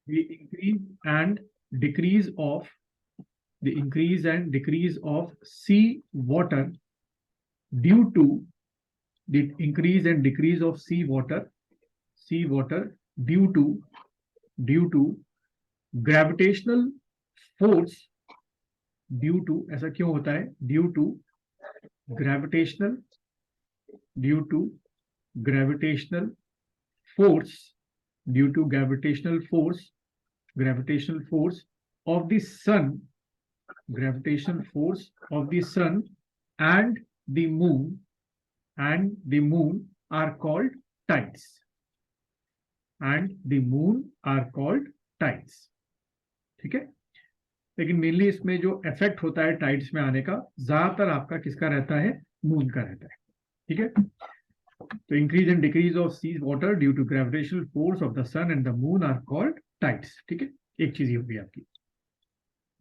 the increase and decrease of sea water due to the increase and decrease of sea water due to gravitational force, ऐसा क्यों होता है? due to gravitational force of the sun, and the moon are called tides. ठीक है? लेकिन mainly इसमें जो effect होता है टाइड्स में आने का, ज्यादातर आपका किसका रहता है? मून का रहता है. ठीक है? तो increase and decrease of sea water due to gravitational force of the sun and the moon are called tides. ठीक है, एक चीज ये होगी आपकी.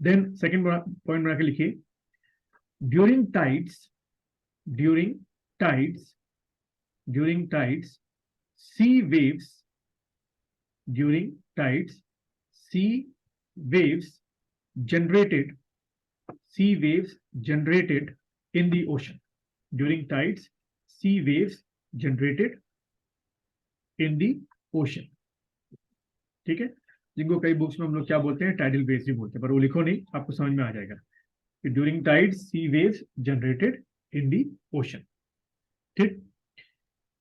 देन सेकंड पॉइंट बना के लिखिए, during tides sea waves generated in the ocean. During tides, sea waves generated in the ocean. ठीक है, जिनको कई बुक्स में हम लोग क्या बोलते हैं? टाइडल वेव्स भी बोलते हैं, पर वो लिखो नहीं, आपको समझ में आ जाएगा कि during tides sea waves generated in the ocean. ठीक,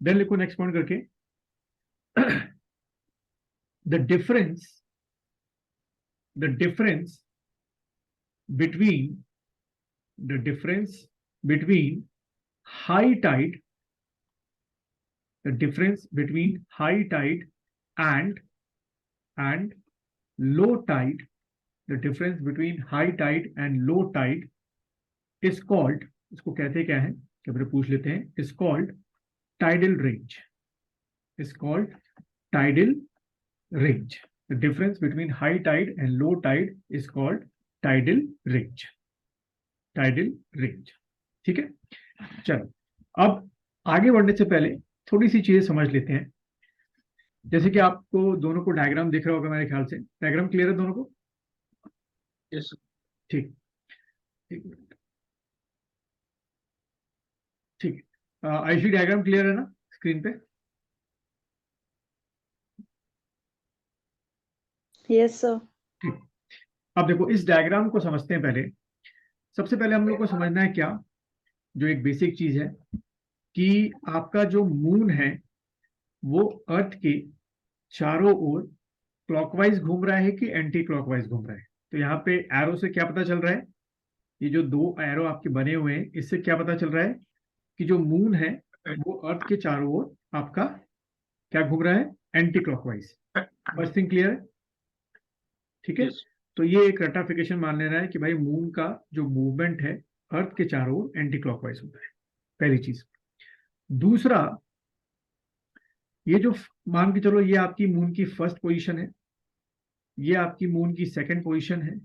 देन लिखो नेक्स्ट पॉइंट करके, the difference between high tide and low tide, is called, इसको कहते क्या है? क्या पूछ लेते हैं? is called tidal range. The difference between high tide and low tide is called tidal range. ठीक है, चलो अब आगे बढ़ने से पहले थोड़ी सी चीजें समझ लेते हैं. जैसे कि आपको दोनों को डायग्राम दिख रहा होगा मेरे ख्याल से. डायग्राम क्लियर है दोनों को? यस. ठीक, एक मिनट. ठीक है, आयुषी डायग्राम क्लियर है ना स्क्रीन पे? Yes sir. ठीक, अब देखो इस डायग्राम को समझते हैं. पहले सबसे पहले हम लोग को समझना है क्या, जो एक बेसिक चीज है कि आपका जो मून है वो अर्थ के चारों ओर क्लॉकवाइज घूम रहा है कि एंटी क्लॉकवाइज घूम रहा है. तो यहाँ पे एरो से क्या पता चल रहा है? ये जो दो एरो आपके बने हुए हैं, इससे क्या पता चल रहा है कि जो मून है वो अर्थ के चारों ओर आपका क्या घूम रहा है? Anti clockwise. First thing clear है? ठीक है, तो ये एक रटाफिकेशन मान लेना है कि भाई मून का जो मूवमेंट है अर्थ के चारों ओर एंटी क्लॉकवाइज होता है, पहली चीज. दूसरा, ये जो मान के चलो ये आपकी मून की फर्स्ट पोजीशन है, ये आपकी मून की सेकंड पोजीशन है,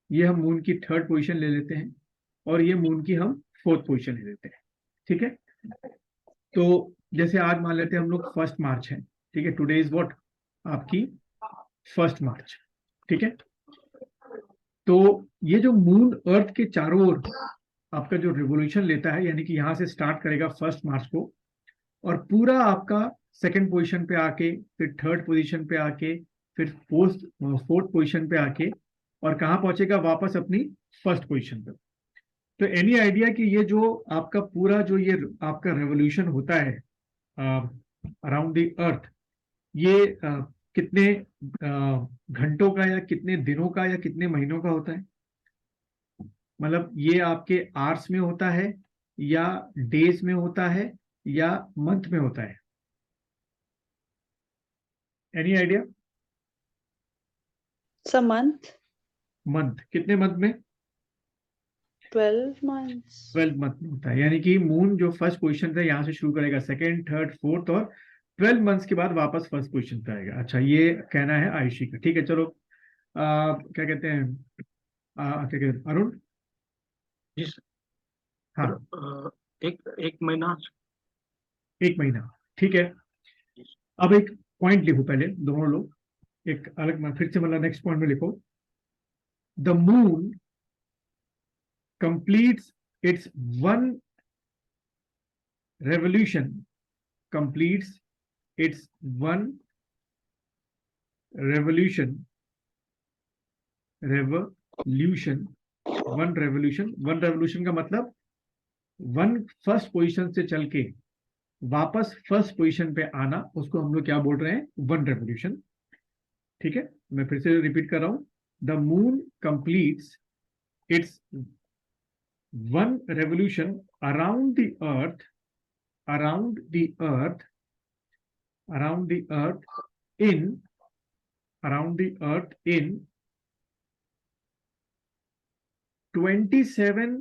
ये हम मून की थर्ड पोजीशन ले लेते हैं, और ये मून की हम फोर्थ पोजीशन ले लेते हैं. ठीक है, तो जैसे आज मान लेते हैं हम लोग 1 मार्च है. ठीक है, टुडे इज व्हाट? आपकी 1 मार्च. ठीक है, तो ये जो मून अर्थ के चारों ओर आपका जो रिवोल्यूशन लेता है, यानी कि यहां से स्टार्ट करेगा 1 मार्च को, और पूरा आपका सेकंड पोजीशन पे आके, फिर थर्ड पोजीशन पे आके, फिर फोर्थ पोजीशन पे आके, और कहाँ पहुंचेगा? वापस अपनी फर्स्ट पोजीशन पे. तो एनी आइडिया कि ये जो आपका पूरा जो ये आपका रेवोल्यूशन होता है अराउंड द अर्थ, ये कितने घंटों का या कितने दिनों का या कितने महीनों का होता है? मतलब ये आपके आवर्स में होता है या डेज में होता है या मंथ में होता है? Any idea? Sir month. कितने मंथ में? 12 months. 12 मंथ में होता है. यानी कि मून जो फर्स्ट पोजीशन था यहाँ से शुरू करेगा, सेकेंड, थर्ड, फोर्थ, और 12 मंथ्स के बाद वापस फर्स्ट पोजीशन पे आएगा. अच्छा, ये कहना है आयुषी का. ठीक है, चलो क्या कहते हैं, क्या कहते हैं अरुण? जी सर. हाँ, एक महीना. 1 महीना. ठीक है, अब एक पॉइंट लिखो पहले दोनों लोग. एक अलग, फिर से मतलब नेक्स्ट पॉइंट में लिखो, the moon completes it's one revolution, completes it's one revolution, revolution, one revolution, one revolution का मतलब वन फर्स्ट पोजीशन से चल के वापस फर्स्ट पोजीशन पे आना, उसको हम लोग क्या बोल रहे हैं, वन रेवोल्यूशन। ठीक है, मैं फिर से रिपीट कर रहा हूं, the moon completes it's one revolution around the earth, around the earth, around the earth in, around the earth in 27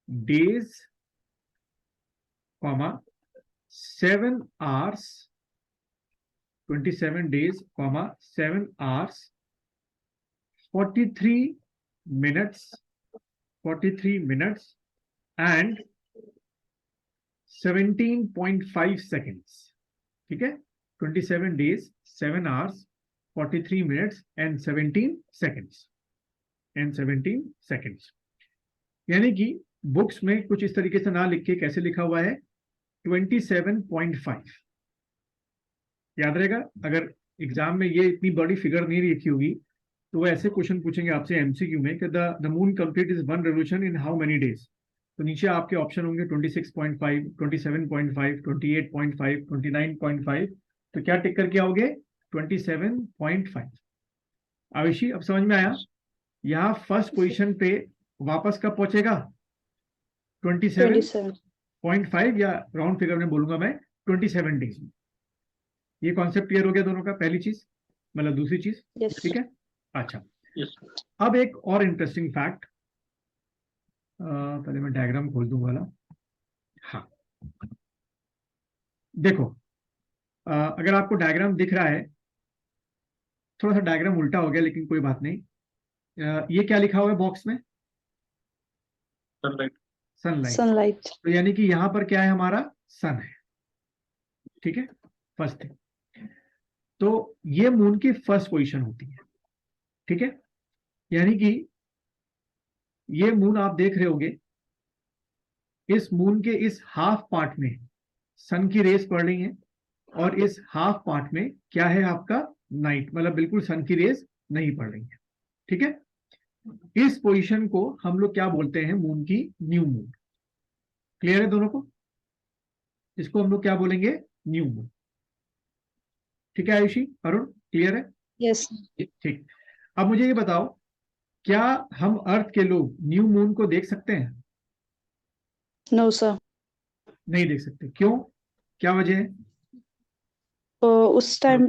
days, 7 hours, 27 days, 7 hours, 43 minutes, 43 minutes and 17.5 seconds. ठीक है, 27 days, 7 hours, 43 minutes and 17 seconds, and 17 seconds. यानी कि books में कुछ इस तरीके से ना लिख के कैसे लिखा हुआ है, 27.5। याद रहेगा, अगर एग्जाम में ये इतनी बड़ी फिगर नहीं लिखी होगी तो वो ऐसे क्वेश्चन पूछेंगे आपसे एमसीक्यू में कि the moon complete is one revolution in how many days, तो नीचे आपके ऑप्शन होंगे 26.5, 27.5, 28.5, 29.5, तो क्या टिक करके आओगे, 27.5। आयुषी अब समझ में आया, यहाँ फर्स्ट पोजीशन पे वापस कब पहुंचेगा, 27.5 या राउंड फिगर में बोलूंगा मैं 27 डेज में। ये कॉन्सेप्ट क्लियर हो गया दोनों का, पहली चीज, मतलब दूसरी चीज। Yes. ठीक है, अच्छा Yes. अब एक और इंटरेस्टिंग फैक्ट, पहले मैं डायग्राम खोल दूं वाला। हाँ देखो, अगर आपको डायग्राम दिख रहा है, थोड़ा सा डायग्राम उल्टा हो गया लेकिन कोई बात नहीं, ये क्या लिखा हुआ है बॉक्स में, Sunlight. सनलाइट। Sunlight. तो यानी कि यहां पर क्या है, हमारा सन है। ठीक है, फर्स्ट थिंग, तो ये मून की फर्स्ट पोजीशन होती है। ठीक है, यानी कि ये मून आप देख रहे होगे, इस मून के इस हाफ पार्ट में सन की रेस पड़ रही है और इस हाफ पार्ट में क्या है आपका, नाइट, मतलब बिल्कुल सन की रेस नहीं पड़ रही है। ठीक है, इस पोजीशन को हम लोग क्या बोलते हैं, मून की न्यू मून। क्लियर है दोनों को, इसको हम लोग क्या बोलेंगे, न्यू मून। ठीक है आयुषी, अरुण, क्लियर है? Yes. ठीक, अब मुझे ये बताओ, क्या हम अर्थ के लोग न्यू मून को देख सकते हैं? No, sir. नहीं देख सकते, क्यों, क्या वजह है? तो उस टाइम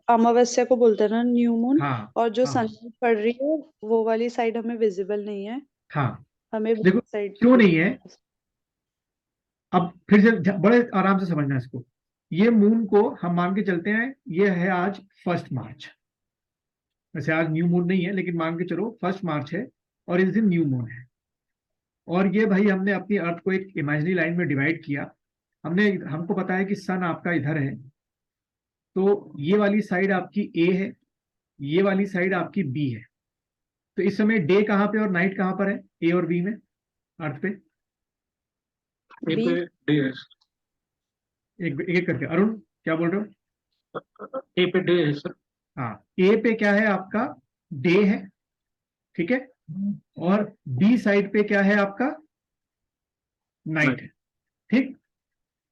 अमावस्या को बोलते हैं ना न्यू मून, हाँ और जो हाँ सनलाइट पड़ रही है वो वाली साइड हमें विजिबल नहीं है, हाँ, हमें देखो साइड क्यों नहीं है, अब फिर से बड़े आराम से समझना इसको। ये मून को हम मान के चलते हैं, ये है आज 1 मार्च, वैसे आज न्यू मून नहीं है लेकिन मान के चलो 1 मार्च है और इस दिन न्यू मून है, और ये भाई हमने अपनी अर्थ को एक इमेजिनरी लाइन में डिवाइड किया, हमको पता है कि सन आपका इधर है, तो ये वाली साइड आपकी ए है, ये वाली साइड आपकी बी है, तो इस समय डे कहाँ पे और नाइट कहाँ पर है, ए और बी में, अर्थ पे? A B. पे day है. एक एक करके, अरुण क्या बोल रहे हो? A पे day है सर. हाँ, ए पे क्या है आपका, डे है, ठीक है, और बी साइड पे क्या है आपका, नाइट है। ठीक,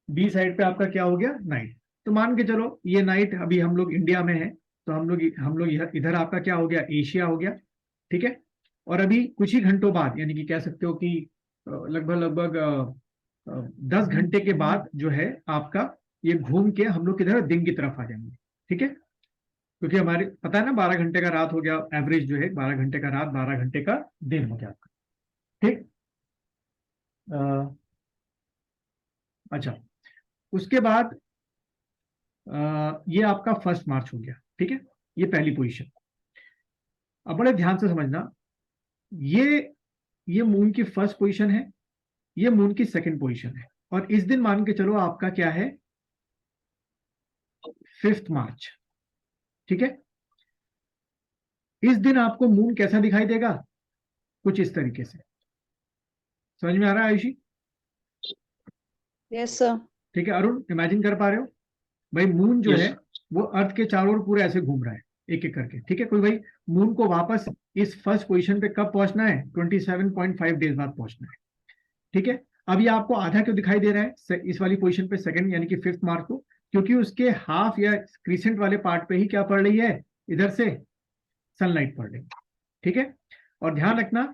बी साइड पे आपका क्या हो गया, नाइट। तो मान के चलो ये नाइट, अभी हम लोग इंडिया में है, तो हम लोग इधर आपका क्या हो गया, एशिया हो गया। ठीक है, और अभी कुछ ही घंटों बाद, यानी कि कह सकते हो कि लगभग लगभग 10 घंटे के बाद जो है आपका, ये घूम के हम लोग किधर, दिन की तरफ आ जाएंगे। ठीक है, क्योंकि हमारे पता है ना 12 घंटे का रात हो गया, एवरेज जो है 12 घंटे का रात, 12 घंटे का दिन हो गया आपका। ठीक, अच्छा, उसके बाद ये आपका 1 मार्च हो गया। ठीक है, ये पहली पोजीशन। अब बड़े ध्यान से समझना, ये ये मून की फर्स्ट पोजीशन है, ये मून की सेकंड पोजीशन है, और इस दिन मान के चलो आपका क्या है, 5 मार्च। ठीक है, इस दिन आपको मून कैसा दिखाई देगा? कुछ इस तरीके से। समझ में आ रहा है आयुषी? Yes sir. ठीक है अरुण, इमेजिन कर पा रहे हो? भाई मून जो यस है वो अर्थ के चारों ओर पूरे ऐसे घूम रहा है एक एक करके। ठीक है, कोई भाई मून को वापस इस फर्स्ट पोजीशन पे कब पहुंचना है? 27.5 डेज बाद पहुंचना है। ठीक है, अब ये आपको आधा क्यों दिखाई दे रहा है इस वाली पोजीशन पे, सेकंड यानी कि 5 मार्च को? क्योंकि उसके हाफ या क्रीसेंट वाले पार्ट पे ही क्या पड़ रही है? इधर से सनलाइट पड़ रही है। ठीक है, और ध्यान रखना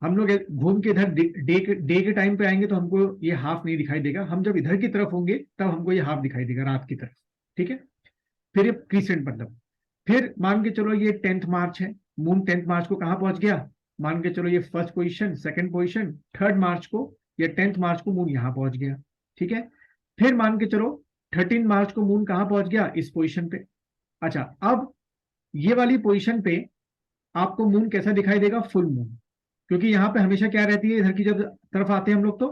हम लोग घूम के इधर डे के टाइम पे आएंगे तो हमको ये हाफ नहीं दिखाई देगा, हम जब इधर की तरफ होंगे तब हमको ये हाफ दिखाई देगा, रात की तरफ। ठीक है, फिर ये क्रीसेंट मतलब, फिर मान के चलो ये 10th मार्च है, मून 10th मार्च को कहां पहुंच गया? मान के चलो ये first position, second position, 3rd मार्च को या 10th मार्च को मून यहां पहुंच गया। ठीक है, फिर मान के चलो 13 मार्च को मून कहां पहुंच गया? इस पोजीशन पे। अच्छा, अब ये वाली पोजीशन पे आपको मून कैसा दिखाई देगा? फुल मून, क्योंकि यहाँ पे हमेशा क्या रहती है, इधर की जब तरफ आते हैं हम लोग तो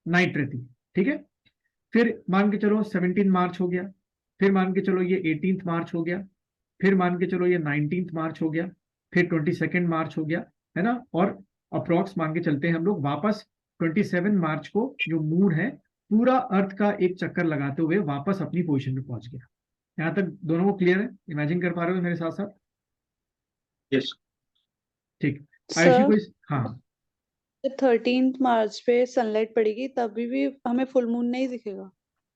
नाइट रहती है। ठीक है, फिर मान के चलो 17 मार्च हो गया, फिर मान के चलो ये 18 मार्च हो गया, फिर मान के चलो ये 19 मार्च हो गया, फिर 22 मार्च हो गया, है ना? और अप्रोक्स मान के चलते हैं हम लोग वापस 27 मार्च को जो मून है पूरा अर्थ का एक चक्कर लगाते हुए वापस अपनी पोजीशन पे पहुंच गया। यहां तक दोनों को क्लियर है? इमेजिन कर पा रहे हो मेरे साथ साथ? यस ठीक, आयुषी सर को हाँ 13 मार्च पे सनलाइट पड़ेगी तभी भी हमें फुल मून नहीं दिखेगा?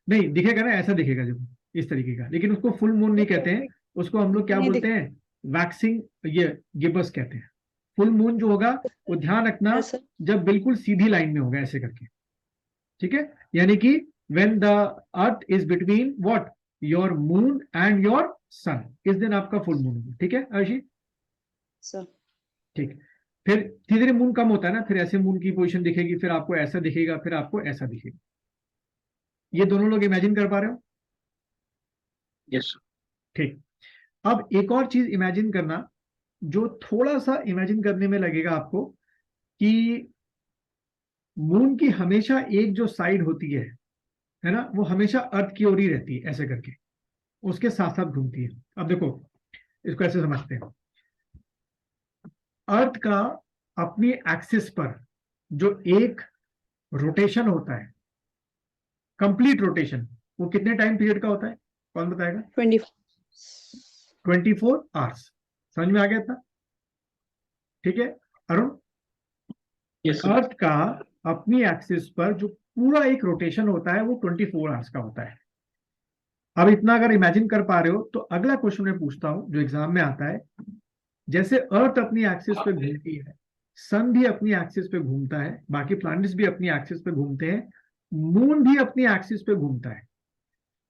नहीं दिखेगा ना, ऐसा दिखेगा जब इस तरीके का, लेकिन उसको फुल मून नहीं कहते हैं, उसको हम लोग क्या नहीं बोलते हैं? वैक्सिंग, ये गिबस कहते हैं। फुल मून जो होगा वो ध्यान रखना दिखेगा सर। जब बिल्कुल सीधी लाइन में होगा ऐसे करके। ठीक है, यानी कि when the earth is between what? Your moon and your son, इस दिन आपका फुल मून होगा। ठीक है आयुषी? सर ठीक, फिर धीरे धीरे मून कम होता है ना, फिर ऐसे मून की पोजीशन दिखेगी, फिर आपको ऐसा दिखेगा, फिर आपको ऐसा दिखेगा। ये दोनों लोग इमेजिन कर पा रहे हो? यस ठीक, अब एक और चीज इमेजिन करना जो थोड़ा सा इमेजिन करने में लगेगा आपको, कि मून की हमेशा एक जो साइड होती है ना, वो हमेशा अर्थ की ओर ही रहती है ऐसे करके, उसके साथ साथ घूमती है। अब देखो इसको ऐसे समझते हैं, अर्थ का अपनी एक्सिस पर जो एक रोटेशन होता है, कंप्लीट रोटेशन, वो कितने टाइम पीरियड का होता है? कौन बताएगा? 20। 24 आवर्स। समझ में आ गया था? ठीक है अरुण, यस अर्थ का अपनी एक्सिस पर जो पूरा एक रोटेशन होता है वो 24 आवर्स का होता है। अब इतना अगर इमेजिन कर पा रहे हो तो अगला क्वेश्चन मैं पूछता हूं जो एग्जाम में आता है, जैसे अर्थ अपनी एक्सिस पे घूमती है, सन भी अपनी एक्सिस पे घूमता है, बाकी प्लैनेट्स भी अपनी एक्सिस पे घूमते हैं, मून भी अपनी एक्सिस पे घूमता है।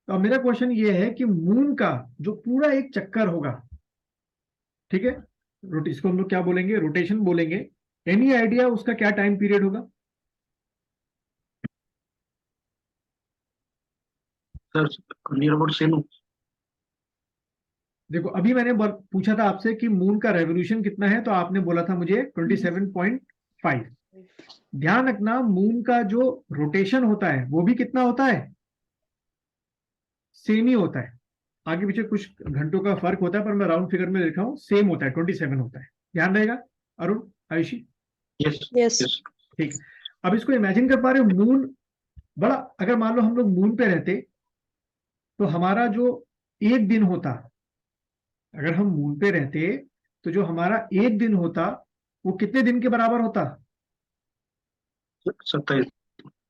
तो अब मेरा क्वेश्चन ये है कि मून का जो पूरा एक चक्कर होगा, ठीक है, इसको हम लोग क्या बोलेंगे? रोटेशन बोलेंगे। एनी आइडिया उसका क्या टाइम पीरियड होगा? सर नियर अबाउट सेम देखो अभी मैंने पूछा था आपसे कि मून का रेवोल्यूशन कितना है, तो आपने बोला था मुझे 27.5। ध्यान रखना मून का जो रोटेशन होता है वो भी कितना होता है? सेम ही होता है, आगे पीछे कुछ घंटों का फर्क होता है, पर मैं राउंड फिगर में लिखा हूं, सेम होता है, 27 होता है। ध्यान रहेगा Arun, Ayushi? Yes yes yes ठीक, अब इसको इमेजिन कर पा रहे हो मून बड़ा, अगर मान लो हम लोग मून पे रहते तो हमारा जो एक दिन होता, अगर हम मून पे रहते तो जो हमारा एक दिन होता वो कितने दिन के बराबर होता? 27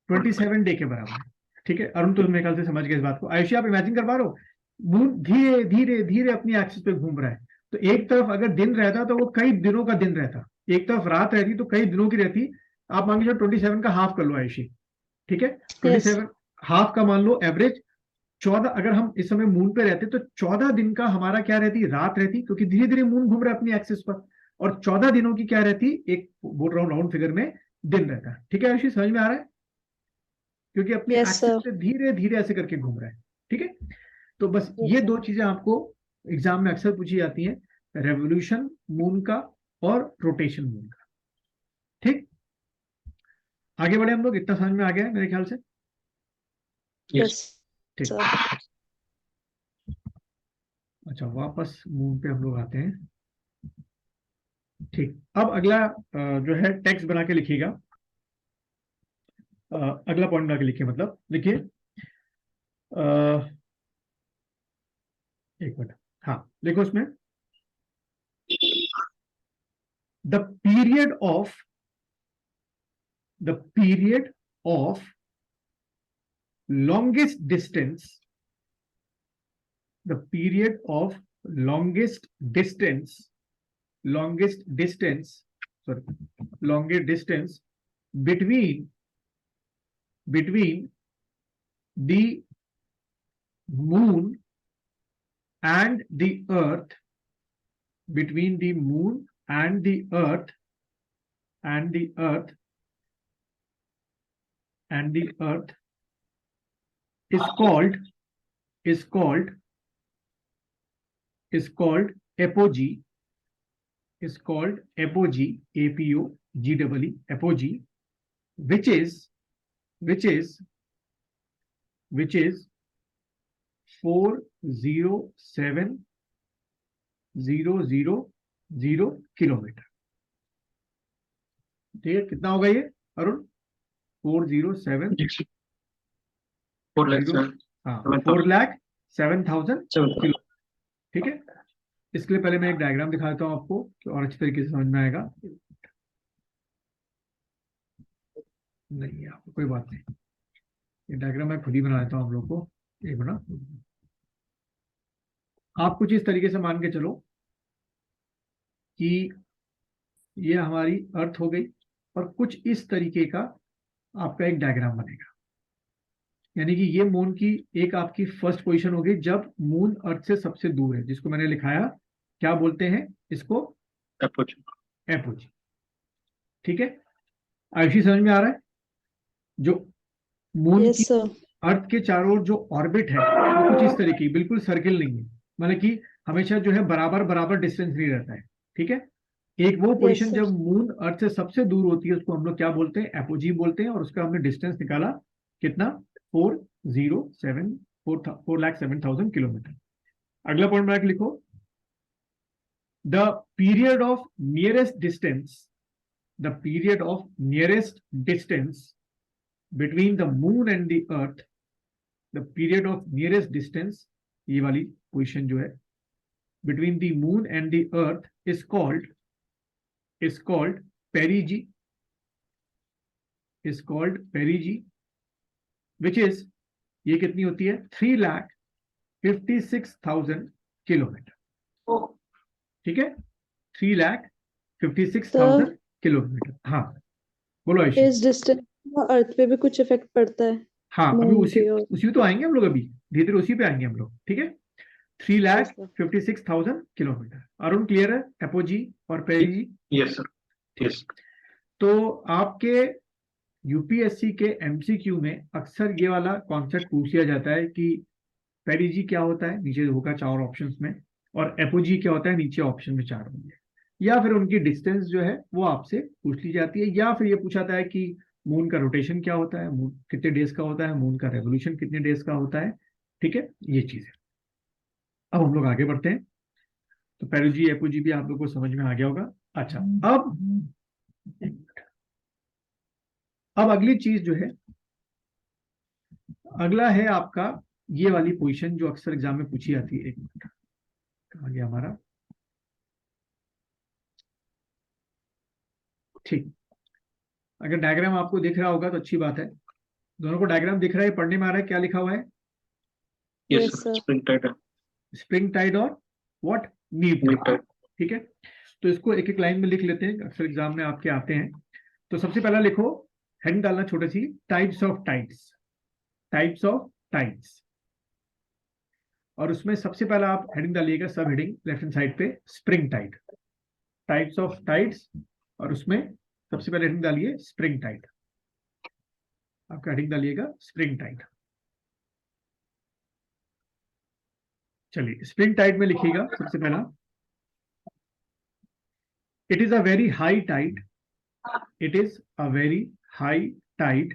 27 डे के बराबर। ठीक है अरुण, तो मेरे ख्याल से समझ गए इस बात को। आयुषी आप इमेजिन कर पा रहे हो मून धीरे धीरे धीरे अपनी एक्सिस पे घूम रहा है, तो एक तरफ अगर दिन रहता तो वो कई दिनों का दिन रहता, एक तरफ रात रहती तो कई दिनों की रहती। आप मान लीजिए 27 का हाफ कर लो आयुषी। ठीक है, ट्वेंटी यस सेवन हाफ का मान लो एवरेज 14, अगर हम इस समय मून पे रहते तो 14 दिन का हमारा क्या रहती? रात रहती, क्योंकि धीरे धीरे मून घूम रहा है अपनी एक्सिस पर। और 14 दिनों की क्या रहती? एक बोल रहा हूँ राउंड फिगर में, दिन रहता है। ठीक है आयुषी, समझ में आ रहा है? क्योंकि अपनी यस एक्सिस सर। पे धीरे धीरे ऐसे करके घूम रहा है। ठीक है, तो बस यस ये सर। दो चीजें आपको एग्जाम में अक्सर पूछी जाती हैं, रेवोल्यूशन मून का और रोटेशन मून का। ठीक, आगे बढ़े हम लोग, इतना समझ में आ गया है मेरे ख्याल से? यस यस ठीक, सर। अच्छा वापस मून पे हम लोग आते हैं। ठीक, अब अगला जो है टेक्स्ट बना के लिखिएगा। अगला पॉइंट बना के लिखिए, मतलब लिखिए, एक मिनट, हाँ लिखो उसमें, the period of longest distance, the period of longest distance, sorry, longest distance between the moon and the earth, between the moon and the earth is called apogee, apogee, apogee, apogee, which is 407,000 kilometre. ठीक है, कितना होगा ये Arun? 407, 4,07,000 kilo. ठीक है, इसके लिए पहले मैं एक डायग्राम दिखा देता हूं आपको कि और अच्छी तरीके से समझ में आएगा। नहीं आपको कोई बात नहीं, ये डायग्राम मैं खुद ही बना देता हूं आप लोग को। एक मिनट, आप कुछ इस तरीके से मान के चलो कि ये हमारी अर्थ हो गई और कुछ इस तरीके का आपका एक डायग्राम बनेगा। यानी कि ये मून की एक आपकी फर्स्ट पोजीशन होगी जब मून अर्थ से सबसे दूर है, जिसको मैंने लिखाया, क्या बोलते हैं इसको? एपोजी। ठीक है, आयुषी समझ में आ रहा है? जो मून यस की सर। अर्थ के चारों ओर जो ऑर्बिट है वो कुछ इस तरीके, बिल्कुल सर्किल नहीं है, मतलब कि हमेशा जो है बराबर डिस्टेंस नहीं रहता है। ठीक है, एक वो पोजीशन sir. जब मून अर्थ से सबसे दूर होती है उसको हम लोग क्या बोलते हैं? एपोजी बोलते हैं। और उसका हमने डिस्टेंस निकाला कितना? 407,000 किलोमीटर। अगला पॉइंट में लिखो, the period of nearest distance between the moon and the earth, the period of nearest distance, ये वाली पोजीशन जो है between the moon and the earth is called perigee, which is, ये कितनी होती है? 3,56,000 किलोमीटर। ठीक है, 3,56,000 किलोमीटर। हाँ बोलो आयुषी। इस डिस्टेंस का अर्थ पे भी कुछ इफेक्ट पड़ता है? हाँ अभी मून उसी पे और उसी तो आएंगे हम लोग, अभी धीरे धीरे उसी पे आएंगे हम लोग। ठीक है, 3,56,000 किलोमीटर। अरुण क्लियर है एपोजी और पेरिजी? Yes sir, yes. तो आपके यूपीएससी के एमसीक्यू में अक्सर ये वाला कॉन्सेप्ट पूछ लिया जाता है कि पेरिजी क्या होता है, नीचे होगा 4 ऑप्शंस में, और एपोजी क्या होता है, नीचे ऑप्शन में 4 होंगे। या फिर उनकी डिस्टेंस जो है वो आपसे पूछ ली जाती है, या फिर ये पूछा जाता है कि मून का रोटेशन क्या होता है, मून कितने डेज का होता है, मून का रेवोल्यूशन कितने डेज का होता है। ठीक है, ये चीज है। अब हम लोग आगे बढ़ते हैं। तो पेरिजी एपोजी भी आप लोग को समझ में आ गया होगा। अच्छा, अब अगली चीज जो है, अगला है आपका ये वाली पोजीशन जो अक्सर एग्जाम में पूछी जाती है। एक मिनट, कहाँ गया हमारा? ठीक, अगर डायग्राम आपको दिख रहा होगा तो अच्छी बात है। दोनों को डायग्राम दिख रहा है, पढ़ने में आ रहा है? क्या लिखा हुआ है? यस सर, स्प्रिंग टाइड और व्हाट? नीप टाइड। ठीक है, तो इसको एक एक लाइन में लिख लेते हैं, अक्सर एग्जाम में आपके आते हैं। तो सबसे पहला लिखो, हेडिंग डालना छोटी सी, टाइप्स ऑफ टाइड्स। और उसमें सबसे पहला आप हेडिंग डालिएगा, सब हेडिंग लेफ्ट हैंड साइड पे, spring tide, types of tides. और उसमें सबसे पहले हेडिंग डालिए स्प्रिंग टाइड, आपका हेडिंग डालिएगा स्प्रिंग टाइड। चलिए, स्प्रिंग टाइड में लिखिएगा सबसे पहला, it is a very high tide, it is a very high tide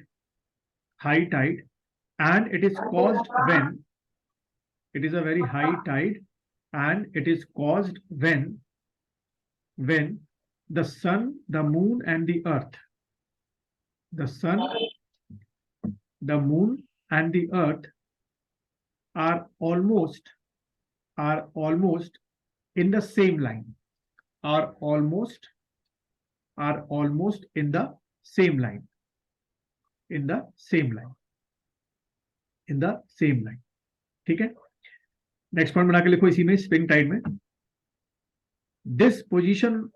and it is caused when, it is a very high tide and it is caused when the sun, the moon and the earth, the sun, the moon and the earth are almost in the same line, are almost in the same line, in the same line, in the same line. ठीक है, next point बना के लिखो इसी में, spring tide में, this position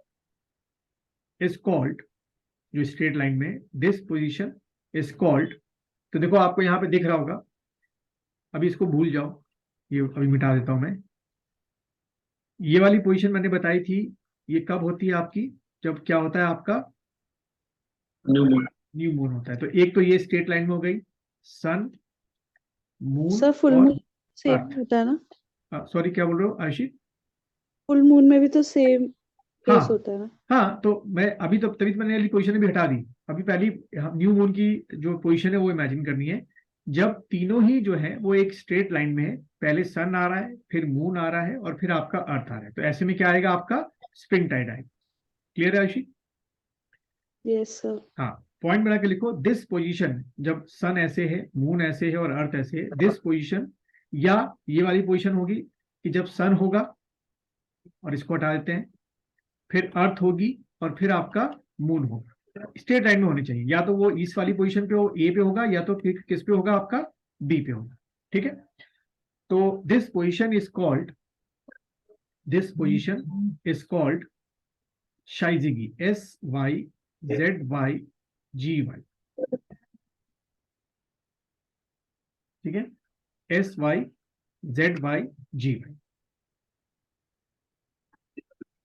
is called, जो straight line में दिस पोजीशन इज कॉल्ड, तो देखो आपको यहां पे दिख रहा होगा, अभी इसको भूल जाओ, ये अभी मिटा देता हूं मैं। ये वाली पोजीशन मैंने बताई थी, ये कब होती है आपकी, जब क्या होता है आपका न्यू मून होता है। तो एक तो ये स्ट्रेट लाइन में हो गई, सन, मून, सर फुल और मून सेम होता है ना? सॉरी क्या बोल रहे हो आयुषी? फुल मून में भी तो सेम हाँ फेस होता है ना? हाँ, तो मैं अभी तो तभी मैंने वाली पोजीशन भी हटा दी, अभी पहली न्यू मून की जो पोजीशन है वो इमेजिन करनी है, जब तीनों ही जो है वो एक स्ट्रेट लाइन में है, पहले सन आ रहा है, फिर मून आ रहा है, और फिर आपका अर्थ आ रहा है, तो ऐसे में क्या आएगा आपका स्प्रिंग टाइड आएगा। क्लियर है आयुषी? Yes sir. हाँ, पॉइंट बना के लिखो, दिस पोजीशन, जब सन ऐसे है, मून ऐसे है और अर्थ ऐसे है, दिस पोजीशन, या ये वाली पोजीशन होगी कि जब सन होगा, और इसको हटा देते हैं, फिर अर्थ होगी, और फिर आपका मून होगा, स्ट्रेट लाइन में होनी चाहिए, या तो वो इस वाली पोजीशन पे हो, ए पे होगा, या तो फिर किस पे होगा आपका बी पे होगा। ठीक है, तो this position is called, this position is called syzygy, SYZYGY, ठीक है, SYZYGY,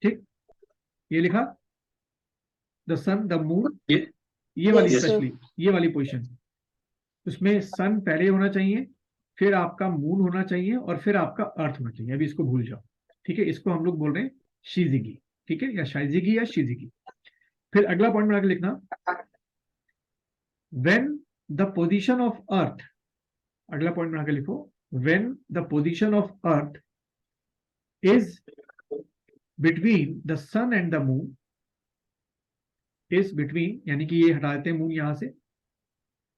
ठीक, ये लिखा, द सन, द मून, ये वाली Yes, sir. स्पेशली ये वाली पोजीशन, उसमें सन पहले होना चाहिए, फिर आपका मून होना चाहिए, और फिर आपका अर्थ होना चाहिए, अभी इसको भूल जाओ। ठीक है, इसको हम लोग बोल रहे हैं शीजिगी, ठीक है, या शाइजिगी या शीजिगी। फिर अगला पॉइंट बना के लिखना, when the position of earth, अगला पॉइंट बना के लिखो, when the position of earth is between the sun and the moon, is between, यानी कि ये हटा देते हैं मून यहां से,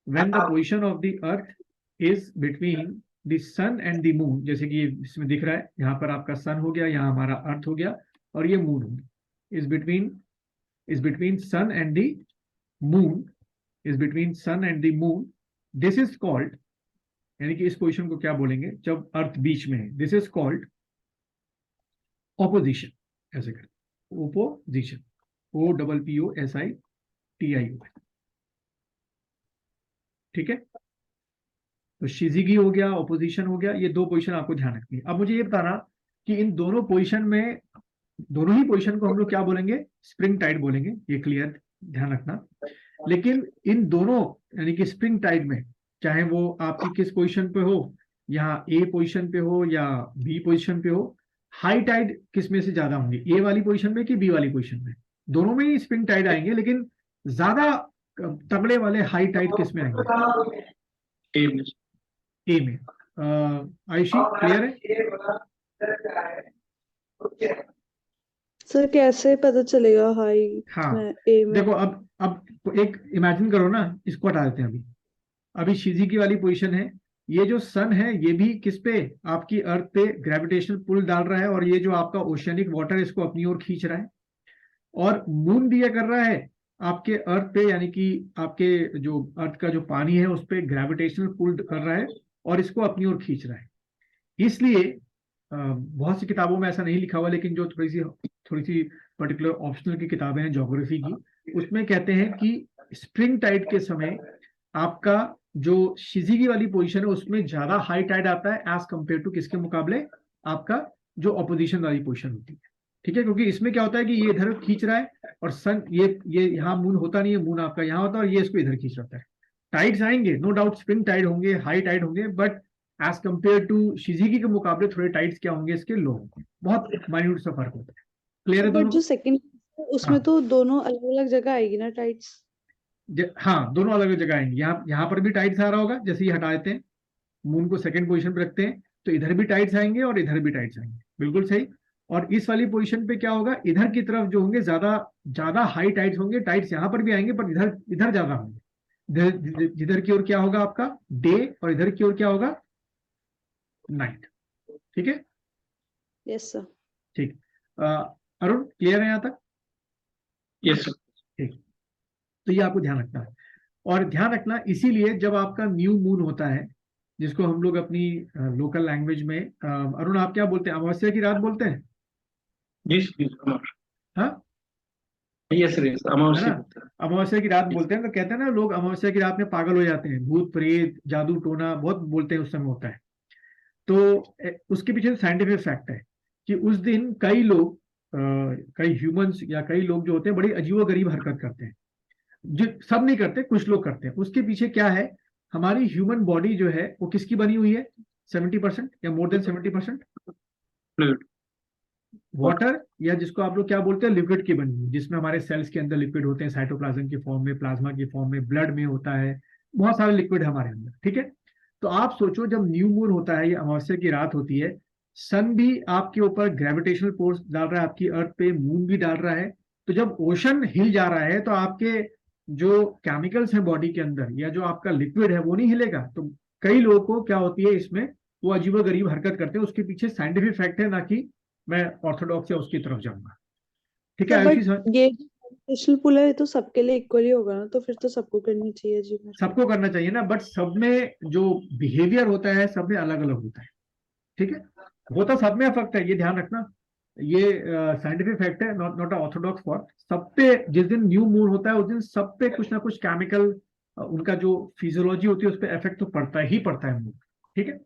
when the position of the earth is between the sun and the moon, जैसे कि इसमें दिख रहा है, यहां पर आपका सन हो गया, यहां हमारा अर्थ हो गया, और ये मून हो गया, is between sun and the moon, is between sun and the moon, this is called, यानी कि इस पोजीशन को क्या बोलेंगे जब अर्थ बीच में है, दिस इज कॉल्ड ऑपोजिशन, ऐसे करें, ओपोजिशन, OPPOSITIO, ठीक है, तो शिजिगी हो गया, ऑपोजिशन हो गया, ये दो पोजीशन आपको ध्यान रखनी है। अब मुझे ये बताना कि इन दोनों पोजीशन में, दोनों ही पोजीशन को हम लोग क्या बोलेंगे, स्प्रिंग टाइड बोलेंगे, ये क्लियर ध्यान रखना। लेकिन इन दोनों, यानी कि स्प्रिंग टाइड में, चाहे वो आपकी किस पोजीशन पे हो, यहाँ ए पोजीशन पे हो या बी पोजीशन पे हो, हाई टाइड किस में से ज्यादा होंगे, ए वाली पोजीशन में कि बी वाली पोजीशन में? दोनों में ही स्प्रिंग टाइड आएंगे, लेकिन ज्यादा तगड़े वाले हाई टाइड किस में आएंगे? ए में। आयुषी क्लियर है? सर कैसे पता चलेगा हाई हाँ, में, ए में? देखो अब एक इमेजिन करो ना, इसको हटा देते हैं अभी शिजिकी वाली पोजीशन है, ये जो सन है ये भी किस पे, आपकी अर्थ पे ग्रेविटेशनल पुल डाल रहा है, और ये जो आपका ओशियनिक वाटर इसको अपनी ओर खींच रहा है, और मून भी ये कर रहा है आपके अर्थ पे, यानी कि आपके जो अर्थ का जो पानी है उस पे ग्रेविटेशनल पुल कर रहा है और इसको अपनी ओर खींच रहा है। इसलिए बहुत सी किताबों में ऐसा नहीं लिखा हुआ, लेकिन जो थोड़ी सी पर्टिकुलर ऑप्शनल की किताबें हैं ज्योग्राफी की, उसमें कहते हैं कि स्प्रिंग टाइड के समय आपका जो शिजिगी वाली पोजीशन है उसमें ज्यादा हाई टाइड आता है एज कंपेयर टू किसके मुकाबले, आपका जो ऑपोजिशन वाली पोजीशन होती है। ठीक है, क्योंकि इसमें क्या होता है कि ये इधर खींच रहा है, और सन ये यहाँ मून होता नहीं है, मून आपका यहाँ होता है, और ये इसको इधर खींच रहा है। टाइड्स आएंगे, नो डाउट स्प्रिंग टाइड होंगे, हाई टाइड होंगे, बट एज कंपेयर टू शिजिगी के मुकाबले थोड़े टाइड्स क्या होंगे इसके, लो होंगे, बहुत माइन्यूट सा फर्क होता है। क्लियर है बट दोनों? जो सेकंड उसमें तो दोनों अलग अलग जगह आएगी ना टाइट्स? हाँ, दोनों अलग अलग जगह आएंगे, यहाँ पर भी टाइड्स आ रहा होगा, जैसे ये हटा देते हैं, मून को सेकंड पोजीशन पे रखते हैं, तो इधर भी टाइड्स आएंगे और इधर भी टाइड्स आएंगे, बिल्कुल सही। और इस वाली पोजीशन पे क्या होगा, इधर की तरफ जो होंगे ज्यादा ज्यादा हाई टाइड्स होंगे, टाइड्स यहाँ पर भी आएंगे पर इधर इधर ज्यादा होंगे। जिधर की ओर क्या होगा आपका डे, और इधर की ओर क्या होगा नाइट। ठीक है, यस सर। ठीक। अरुण क्लियर है यहाँ तक? Yes sir. ठीक, तो ये आपको ध्यान रखना है। और ध्यान रखना इसीलिए जब आपका न्यू मून होता है, जिसको हम लोग अपनी लोकल लैंग्वेज में अरुण आप क्या बोलते हैं, अमावस्या की रात बोलते हैं? जी जी हाँ, यस सर, यस है ना, अमावस्या होता है। अमावस्या की रात Yes, बोलते हैं। तो कहते हैं ना लोग अमावस्या की रात में पागल हो जाते हैं, भूत प्रेत जादू टोना बहुत बोलते हैं उस समय होता है। तो उसके पीछे साइंटिफिक फैक्ट है कि उस दिन कई लोग कई ह्यूमंस या कई लोग जो होते हैं बड़ी अजीबोगरीब हरकत करते हैं। जो सब नहीं करते, कुछ लोग करते हैं। उसके पीछे क्या है, हमारी ह्यूमन बॉडी जो है वो किसकी बनी हुई है, 70% या more than 70% fluid, water, water, या जिसको आप लोग क्या बोलते हैं लिक्विड की बनी हुई, जिसमें हमारे सेल्स के अंदर लिक्विड होते हैं, साइटोप्लाज्म की फॉर्म में, प्लाज्मा की फॉर्म में, ब्लड में होता है, बहुत सारे लिक्विड हमारे अंदर। ठीक है, तो आप सोचो जब न्यू मून होता है या अमावस्या की रात होती है, सन भी आपके ऊपर ग्रेविटेशनल फोर्स डाल रहा है, आपकी अर्थ पे मून भी डाल रहा है। तो जब ओशन हिल जा रहा है तो आपके जो केमिकल्स हैं बॉडी के अंदर या जो आपका लिक्विड है वो नहीं हिलेगा। तो कई लोगों को क्या होती है इसमें, वो अजीबोगरीब हरकत करते हैं। उसके पीछे साइंटिफिक फैक्ट है, ना कि मैं ऑर्थोडॉक्स या उसकी तरफ जाऊंगा। ठीक है सर आयुषी बट सर? ये ग्रेविटेशनल पुल है, ये तो सबके लिए इक्वली होगा ना, तो फिर तो सबको करनी चाहिए जी मेरे को। सबको करना चाहिए ना, बट सब में जो बिहेवियर होता है सब में अलग अलग होता है। ठीक है, होता सब में अफेक्ट है, ये ध्यान रखना। ये साइंटिफिक फैक्ट है, नॉट नॉट ऑर्थोडॉक्स फॉर। सब पे जिस दिन न्यू मून होता है उस दिन सब पे कुछ ना कुछ केमिकल, उनका जो फिजियोलॉजी होती है उस पर इफेक्ट तो पड़ता ही पड़ता है मून। ठीक है,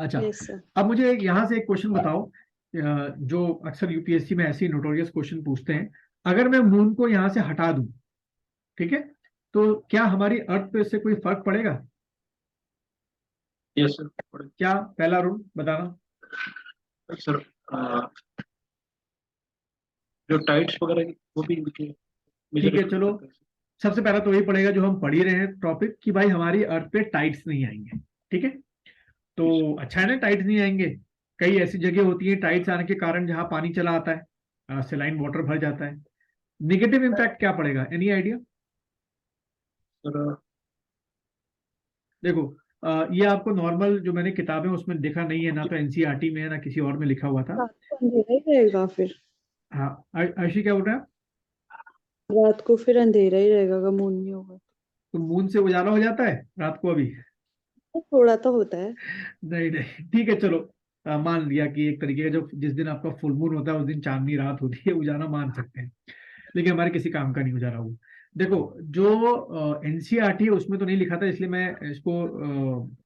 अच्छा। Yes sir. अब मुझे यहाँ से एक क्वेश्चन बताओ, जो अक्सर यूपीएससी में ऐसे नोटोरियस क्वेश्चन पूछते हैं। अगर मैं मून को यहाँ से हटा दूं, ठीक है, तो क्या हमारी अर्थ पे इससे कोई फर्क पड़ेगा? yes sir, क्या, पहला रूल बताना। सर जो टाइट्स वगैरह वो भी इनके मेजर ठीक है, इफेक्ट चलो करता है। सबसे पहला तो वही पड़ेगा जो हम पढ़ ही रहे हैं टॉपिक, कि भाई हमारी अर्थ पे टाइड्स नहीं आएंगे। ठीक है, तो Yes, अच्छा है ना, टाइड्स नहीं आएंगे। कई ऐसी जगह होती है टाइड्स आने के कारण जहां पानी चला आता है, सेलाइन वाटर भर जाता है। नेगेटिव इम्पैक्ट क्या पड़ेगा, एनी आइडिया? सर देखो, ये आपको नॉर्मल जो मैंने किताबें उसमें देखा नहीं है, ना तो एनसीईआरटी में है ना किसी और में लिखा हुआ था। रात को अंधेरा ही रहेगा फिर। हाँ, आयुषी क्या बोल रहा है? रात को फिर अंधेरा ही रहेगा अगर मून नहीं होगा तो मून से उजाला हो जाता है रात को अभी? तो। थोड़ा तो होता है। नहीं नहीं, ठीक है चलो, मान लिया कि एक तरीके का जो जिस दिन आपका फुल मून होता है उस दिन चांदनी रात होती है, उजाला मान सकते हैं। लेकिन हमारे किसी काम का नहीं उजाला हुआ। देखो, जो एनसीईआरटी है उसमें तो नहीं लिखा था, इसलिए मैं इसको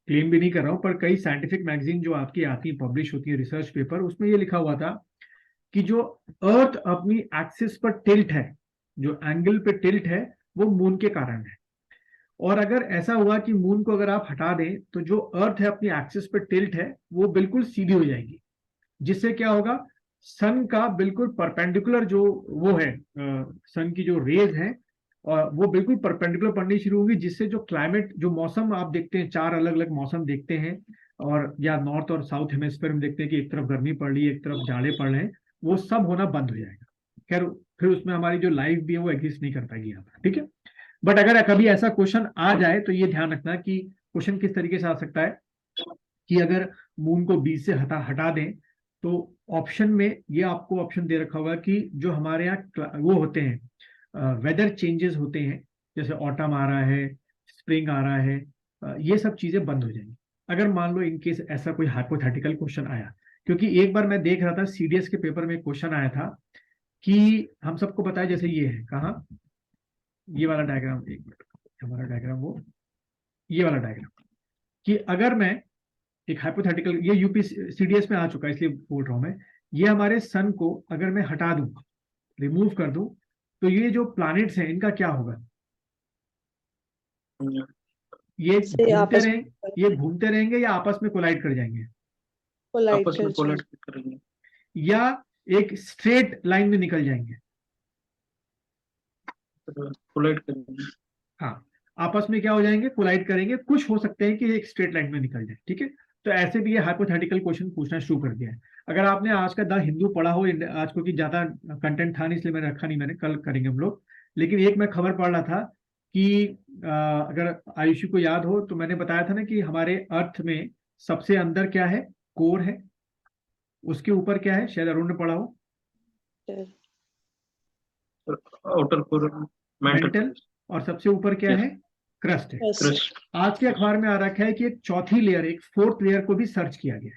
क्लेम भी नहीं कर रहा हूँ। पर कई साइंटिफिक मैगजीन जो आपकी आती है, पब्लिश होती है, रिसर्च पेपर, उसमें ये लिखा हुआ था कि जो अर्थ अपनी एक्सिस पर टिल्ट है, जो एंगल पे टिल्ट है, वो मून के कारण है। और अगर ऐसा हुआ कि मून को अगर आप हटा दें तो जो अर्थ है अपनी एक्सिस पे टिल्ट है वो बिल्कुल सीधी हो जाएगी। जिससे क्या होगा, सन का बिल्कुल परपेंडिकुलर जो वो है, सन की जो रेज है, और वो बिल्कुल परपेंडिकुलर पड़नी शुरू होगी। जिससे जो क्लाइमेट, जो मौसम आप देखते हैं, चार अलग अलग मौसम देखते हैं, और या नॉर्थ और साउथ हेमिस्फीयर में देखते हैं कि एक तरफ गर्मी पड़ रही है एक तरफ जाड़े पड़ रहे हैं, वो सब होना बंद हो जाएगा। खैर, फिर उसमें हमारी जो लाइफ भी है वो एग्जिस्ट नहीं कर पाएगी यहाँ पर। ठीक है, बट अगर कभी ऐसा क्वेश्चन आ जाए तो ये ध्यान रखना कि क्वेश्चन किस तरीके से आ सकता है, कि अगर मून को बीच से हटा हटा दें तो ऑप्शन में ये आपको ऑप्शन दे रखा होगा कि जो हमारे यहाँ वो होते हैं, वेदर चेंजेस होते हैं, जैसे ऑटम आ रहा है, स्प्रिंग आ रहा है, ये सब चीजें बंद हो जाएंगी। अगर मान लो इनकेस ऐसा कोई हाइपोथेटिकल क्वेश्चन आया। क्योंकि एक बार मैं देख रहा था सीडीएस के पेपर में क्वेश्चन आया था कि हम सबको पता है, जैसे ये है कहाँ, ये वाला डायग्राम, एक मिनट, हमारा डायग्राम वो, ये वाला डायग्राम, कि अगर मैं एक हाइपोथेटिकल, ये यूपी सीडीएस में आ चुका है इसलिए बोल रहा हूं मैं, ये हमारे सन को अगर मैं हटा दूं, रिमूव कर दूं, तो ये जो प्लैनेट्स हैं इनका क्या होगा? ये से घूमते आपस रहें, ये घूमते रहेंगे या आपस में कोलाइड कर जाएंगे, कोलाइड आपस कर में जाए। कोलाइड करेंगे। या एक स्ट्रेट लाइन में निकल जाएंगे? कोलाइड करेंगे। हाँ, आपस में क्या हो जाएंगे, कोलाइड करेंगे। कुछ हो सकते हैं कि एक स्ट्रेट लाइन में निकल जाए। ठीक है, तो ऐसे भी ये हाइपोथेटिकल क्वेश्चन पूछना शुरू कर दिया है। अगर आपने आज का द हिंदू पढ़ा हो, आज को कि ज्यादा कंटेंट था नहीं इसलिए मैंने रखा नहीं, मैंने कल करेंगे हम लोग। लेकिन एक मैं खबर पढ़ रहा था कि अगर आयुषी को याद हो तो मैंने बताया था ना कि हमारे अर्थ में सबसे अंदर क्या है, कोर है, उसके ऊपर क्या है, शायद अरुण ने पढ़ा हो, आउटर कोर, मेंटल, और सबसे ऊपर क्या है, क्रस्ट है। क्रस्ट। आज के अखबार में आ रखा है कि एक चौथी लेयर, एक फोर्थ लेयर को भी सर्च किया गया है।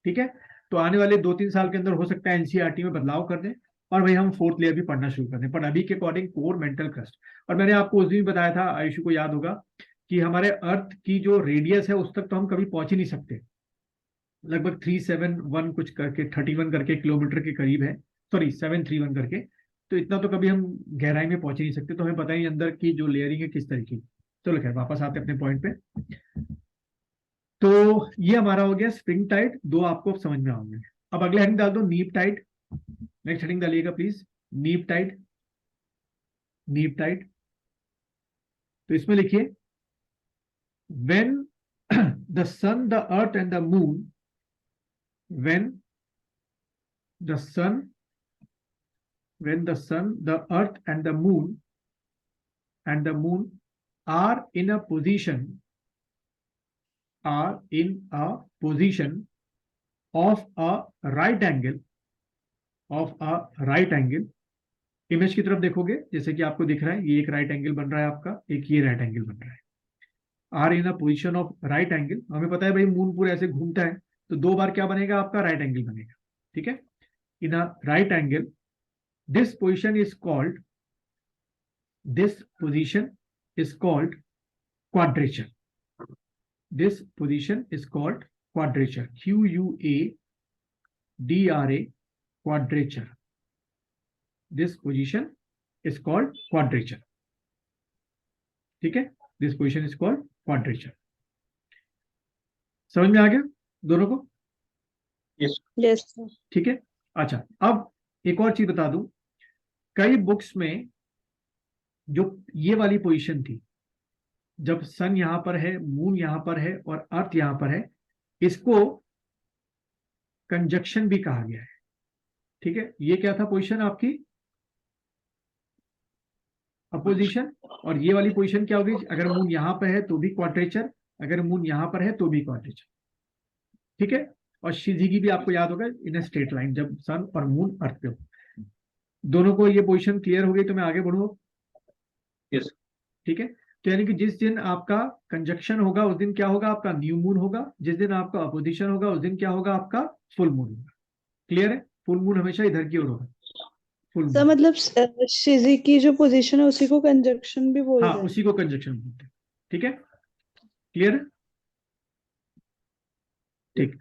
ठीक है, तो आने वाले 2-3 साल के अंदर हो सकता है एनसीईआरटी में बदलाव कर दें और भाई हम फोर्थ लेयर भी पढ़ना शुरू कर दें, पर अभी के अकॉर्डिंग कोर, मेंटल, क्रस्ट। और मैंने आपको उस दिन भी बताया था, आयुषु को याद होगा, कि हमारे अर्थ की जो रेडियस है उस तक तो हम कभी पहुंच ही नहीं सकते, लगभग 371 कुछ करके 31 करके किलोमीटर के करीब है, सॉरी 731 करके। तो इतना तो कभी हम गहराई में पहुंच ही नहीं सकते, तो हमें पता ही अंदर की जो लेयरिंग है किस तरीके की। चलो खैर वापस आते हैं अपने पॉइंट पे। तो ये हमारा हो गया स्प्रिंग टाइड, दो आपको अब समझ में आओगे। अब अगले हेडिंग डाल दो, नीप टाइड। नेक्स्ट हेडिंग डालिएगा please, neap tide, neap tide. तो इसमें लिखिए, when the sun, the earth and the moon, when the sun, when the sun, the earth and the moon are in a position, are in a position of a right angle, of a right angle। Image की तरफ देखोगे जैसे कि आपको दिख रहा है, ये एक राइट एंगल बन रहा है आपका, एक ये राइट एंगल बन रहा है। Are in a position of right angle, हमें पता है भाई मून पूरे ऐसे घूमता है, तो दो बार क्या बनेगा आपका, राइट एंगल बनेगा। ठीक है, in a right angle, this position is called, this position is called quadrature, this position is called quadrature, QUADRA, quadrature, this position is called quadrature। ठीक है, this position is called quadrature। समझ में आ गया दोनों को? यस। ठीक है, अच्छा अब एक और चीज बता दूं, कई बुक्स में जो ये वाली पोजीशन थी, जब सन यहां पर है, मून यहां पर है और अर्थ यहां पर है, इसको कंजक्शन भी कहा गया है। ठीक है, ये क्या था पोजीशन आपकी, अपोजिशन। और ये वाली पोजीशन क्या होगी, अगर मून यहां पर है तो भी क्वाड्रेचर, अगर मून यहां पर है तो भी क्वाड्रेचर। ठीक है, और शिजीगी भी आपको याद होगा, इन स्ट्रेट लाइन, जब सन और मून अर्थ पे हो। दोनों को ये पोजीशन क्लियर हो गई तो मैं आगे बढ़ूँ? यस। ठीक है, तो यानी कि जिस दिन आपका कंजक्शन होगा उस दिन क्या होगा, आपका न्यू मून होगा, जिस दिन आपका अपोजिशन होगा उस दिन क्या होगा, आपका फुल मून होगा। क्लियर है, फुल मून हमेशा इधर की ओर होगा, फुल सर मून। मतलब शिजी की जो पोजीशन है उसी को कंजक्शन भी बोलते हाँ, हैं। उसी को कंजक्शन बोलते हैं। ठीक है, क्लियर है, ठीक।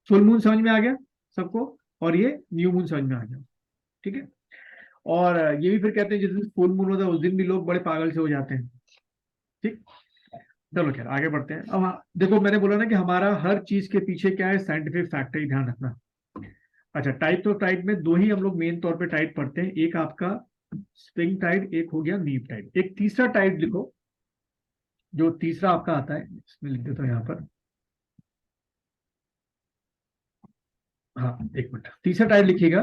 फुल मून समझ में आ गया सबको, और ये न्यू मून समझ में आ गया। ठीक है, और ये भी फिर कहते हैं जिस दिन फुल मून होता है उस दिन भी लोग बड़े पागल से हो जाते हैं। ठीक, चलो खैर आगे बढ़ते हैं। अब देखो मैंने बोला ना कि हमारा हर चीज के पीछे क्या है, साइंटिफिक फैक्टर, ध्यान रखना। अच्छा, टाइप तो टाइप में दो ही हम लोग मेन तौर पे टाइप पढ़ते हैं, एक आपका स्प्रिंग टाइड, एक हो गया नीप टाइड। एक तीसरा टाइड लिखो, जो तीसरा आपका आता है, इसमें लिख देता हूं यहाँ पर। हाँ एक मिनट, तीसरा टाइड लिखिएगा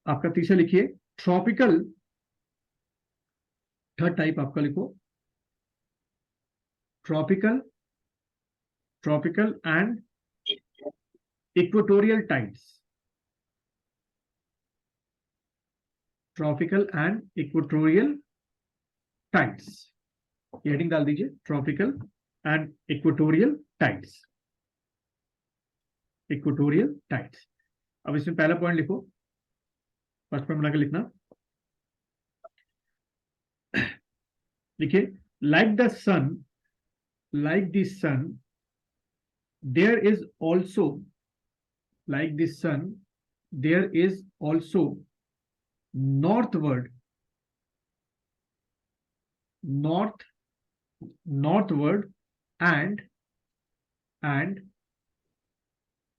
आपका, तीसरा लिखिए ट्रॉपिकल, थर्ड टाइप आपका लिखो tropical, tropical and equatorial tides, tropical and equatorial tides. ये हेडिंग डाल दीजिए, tropical and equatorial tides, equatorial tides. अब इसमें पहला पॉइंट लिखो, फर्स्ट पॉइंट बनाकर लिखना, लिखिए like the sun, like the sun, there is also, like the sun, there is also northward, northward and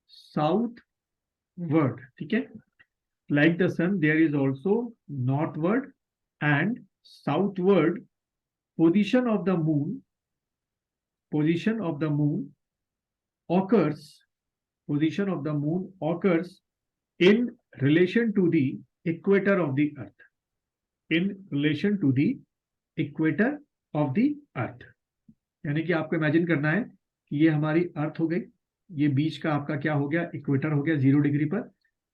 southward। ठीक है, like the sun there is also northward and southward position of the moon, position of the moon occurs, position of the moon occurs in relation to the equator of the earth, in relation to the equator of the earth। यानी कि आपको imagine करना है कि ये हमारी अर्थ हो गई, ये बीच का आपका क्या हो गया, इक्वेटर हो गया 0 डिग्री पर।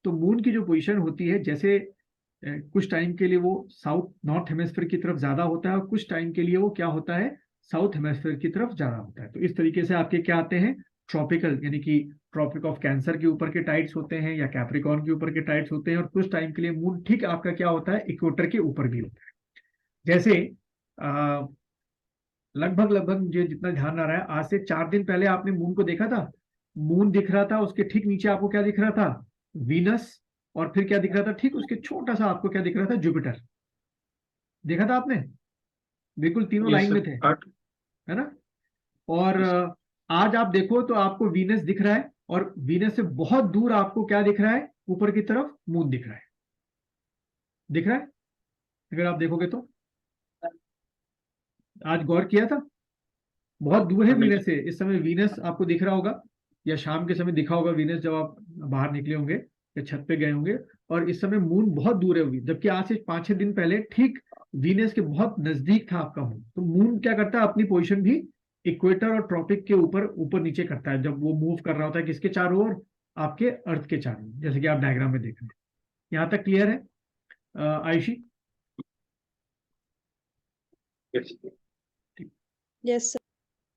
तो मून की जो पोजीशन होती है, जैसे कुछ टाइम के लिए वो साउथ नॉर्थ हेमेस्फीयर की तरफ ज्यादा होता है और कुछ टाइम के लिए वो क्या होता है, साउथ हेमेस्फीयर की तरफ ज्यादा होता है। तो इस तरीके से आपके क्या आते हैं, ट्रॉपिकल, यानी कि ट्रॉपिक ऑफ कैंसर के ऊपर के टाइड्स होते हैं या कैप्रिकॉर्न के ऊपर के टाइड्स होते हैं, और कुछ टाइम के लिए मून ठीक आपका क्या होता है, इक्वेटर के ऊपर भी होता है। जैसे लगभग मुझे जितना ध्यान आ रहा है, आज से 4 दिन पहले आपने मून को देखा था। मून दिख रहा था, उसके ठीक नीचे आपको क्या दिख रहा था, वीनस, और फिर क्या दिख रहा था, ठीक उसके छोटा सा आपको क्या दिख रहा था, जुपिटर। देखा था आपने, बिल्कुल तीनों लाइन में थे, है ना। और आज आप देखो तो आपको वीनस दिख रहा है, और वीनस से बहुत दूर आपको क्या दिख रहा है, ऊपर की तरफ मून दिख रहा है। दिख रहा है अगर आप देखोगे तो, आज गौर किया था, बहुत दूर है वीनस से। इस समय वीनस आपको दिख रहा होगा, या शाम के समय दिखा होगा वीनस जब आप बाहर निकले होंगे या छत पे गए होंगे, और इस समय मून बहुत दूर है होगी, जबकि आज से 5-6 दिन पहले ठीक वीनस के बहुत नजदीक था आपका मून। तो मून क्या करता है, अपनी पोजीशन भी इक्वेटर और ट्रॉपिक के ऊपर ऊपर नीचे करता है, जब वो मूव कर रहा होता है किसके चारों ओर, आपके अर्थ के चारों ओर, जैसे कि आप डायग्राम में देख रहे हैं। यहाँ तक क्लियर है आयुषी? Yes sir.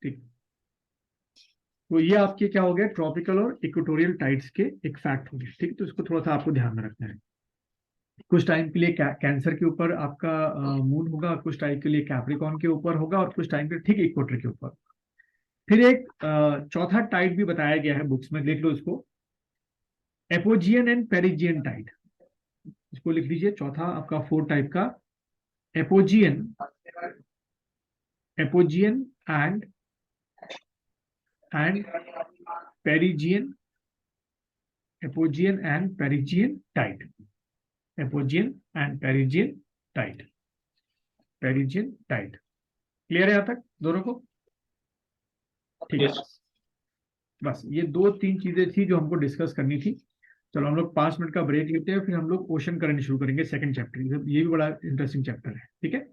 ठीक, तो ये आपके क्या हो गया, ट्रॉपिकल और इक्वेटोरियल टाइड्स के एक फैक्ट हो गए। ठीक है, तो इसको थोड़ा सा आपको ध्यान में रखना है। कुछ टाइम के लिए कैंसर के ऊपर आपका मून होगा, कुछ टाइम के लिए कैप्रिकॉर्न के ऊपर होगा, और कुछ टाइम के ठीक इक्वेटर के ऊपर। फिर एक चौथा टाइड भी बताया गया है बुक्स में, लिख लो इसको, एपोजियन एंड पेरिजियन टाइड। इसको लिख लीजिए, चौथा आपका 4 टाइप का, apogean and perigean, apogean and perigean tide, apogean and perigean tide, perigean tide. Clear है यहाँ तक दोनों को? ठीक है, बस ये 2-3 चीजें थी जो हमको डिस्कस करनी थी। चलो हम लोग 5 मिनट का ब्रेक लेते हैं, फिर हम लोग ओशन करने शुरू करेंगे, सेकंड चैप्टर। ये भी बड़ा इंटरेस्टिंग चैप्टर है, ठीक है।